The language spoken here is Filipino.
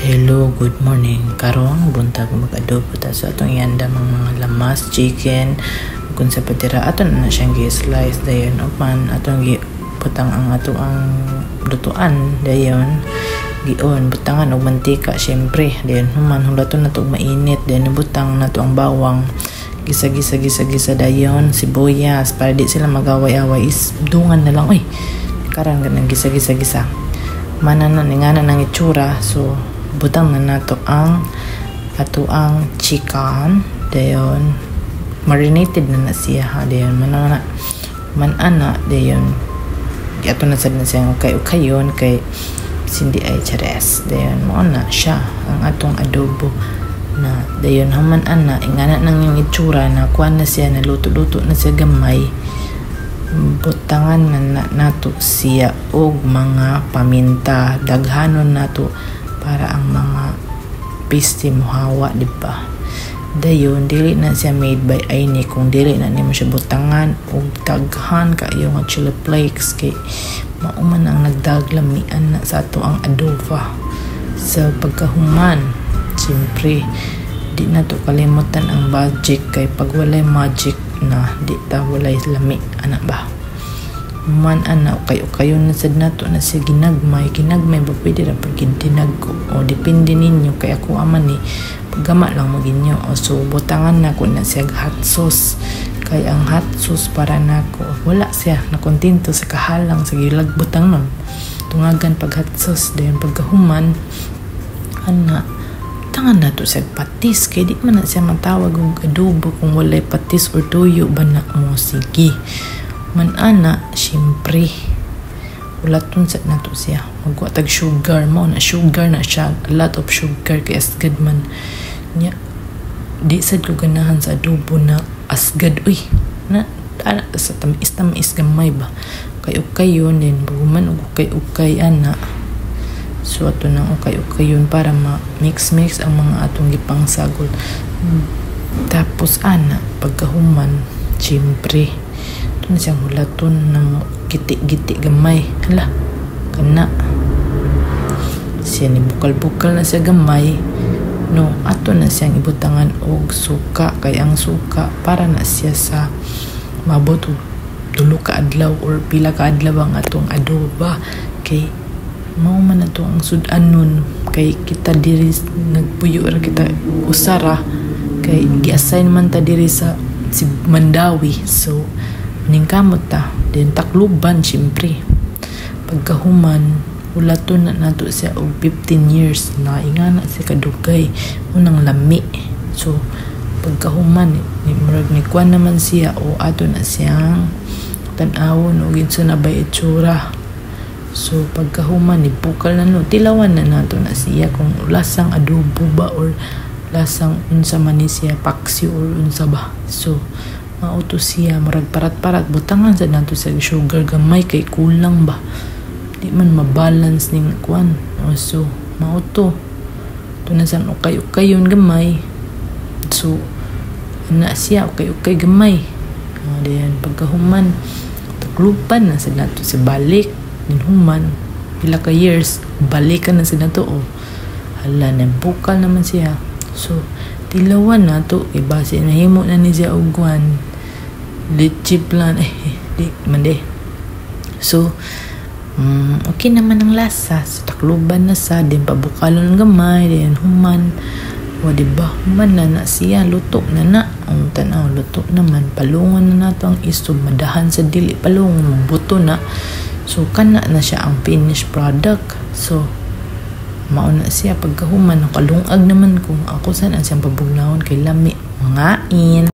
Hello, good morning. Karong buntag mag-adobo ta sa atong ianda mga lamas, chicken, kung sa patira aton na siyang gi-slice dayon upan atong butang ang ato ang lutuan dayon gion butangan og mantika syempre dayon human hulaton nato og mainit dayon butang nato ang bawang gisa dayon sibuyas para di sila magaway-away is dungan na lang karang ganang gisa mana na ngana nang itsura so butang na nato ang ato ang chicken dayon marinated na siya dayon man ana dayon ato na sad na siya ukayon kay sindi ay chares dayon mo na siya ang atong adobo na dayon haman ana ingana nang yung itsura na kuan na siya naluto na siya gamay butangan na nato siya og mga paminta daghanon nato para ang mga piste muhawa diba dayon dili na siya made by Aini kung dili na nimo siya butangan og daghan kayo nga chili flakes kay mauman ang nagdaglamian na sa ato ang adobo sa pagkahuman siyempre di na to kalimutan ang magic kay pag walay magic na di ta walay lami ana ba man ana kayo na sad nato na si ginagmay ba pwede ra pag dinag ko o depende ninyo kay ako aman ni paggama lang mo ginyo o so butangan na ko na siya hot sauce kay ang hot sauce para nako wala siya na kontento sa kahalang sa gilag butang nun tungagan pag hot sauce dayon pagkahuman ana tangan na to siya patis kay di man na siya matawag og adobo kung walay patis or tuyo ba na mo sige man ana syempre ulaton sa nato siya magwatag sugar mo na sugar na siya a lot of sugar kay asgad man nya di sad ko ganahan sa adobo na asgad na sa tamis gamay ba kayo din buman og ukay ana so ato nang ukay-ukayon para ma-mix ang mga atong gipang sagol tapos ana pagkahuman syempre ito na siyang hulaton na giti gamay hala kana siya ni bukal na siya gamay no ato na siyang ibutangan og suka kay ang suka para na siya sa mabot og 3 ka adlaw or pila ka adlaw ang atong adobo kay mao man ato ang sudanon kay kita diri nagpuyo ra kita usara kay gi-assign man ta diri sa si Mandawi so ningkamot ta din takluban syempre pagkahuman ulaton na nato siya og 15 years na ingana siya kadugay unang lami so pagkahuman ni murag ni kuan naman siya o ato na siyang tan-awon og insa na bay itsura so pagkahuman ni bukal na no tilawan na nato na siya kung lasang adobo ba or lasang unsa man ni siya paksi or unsa ba so mauto siya murag parat butangan sa nato sa sugar gamay kay kulang ba di man mabalance ning kuan so mauto tunasan ukay-ukayon gamay so ana siya ukay gamay diyan pagkahuman taklupan na sa nato sa balik din human pila ka years balikan na sa nato hala na bukal naman siya so tilawan na to base na himo na ni siya og kuan leche plan di mande so okay naman ang lasa so takluban na sa din pabukalon gamay din human o diba human na siya luto na ang tanaw luto naman palungon na nato ang isog madahan sa dili palungon buto na so kana na siya ang finished product so mauna siya pagkahuman nakalungag naman kung ako saan ang siyang pabugnawon kay lami ngain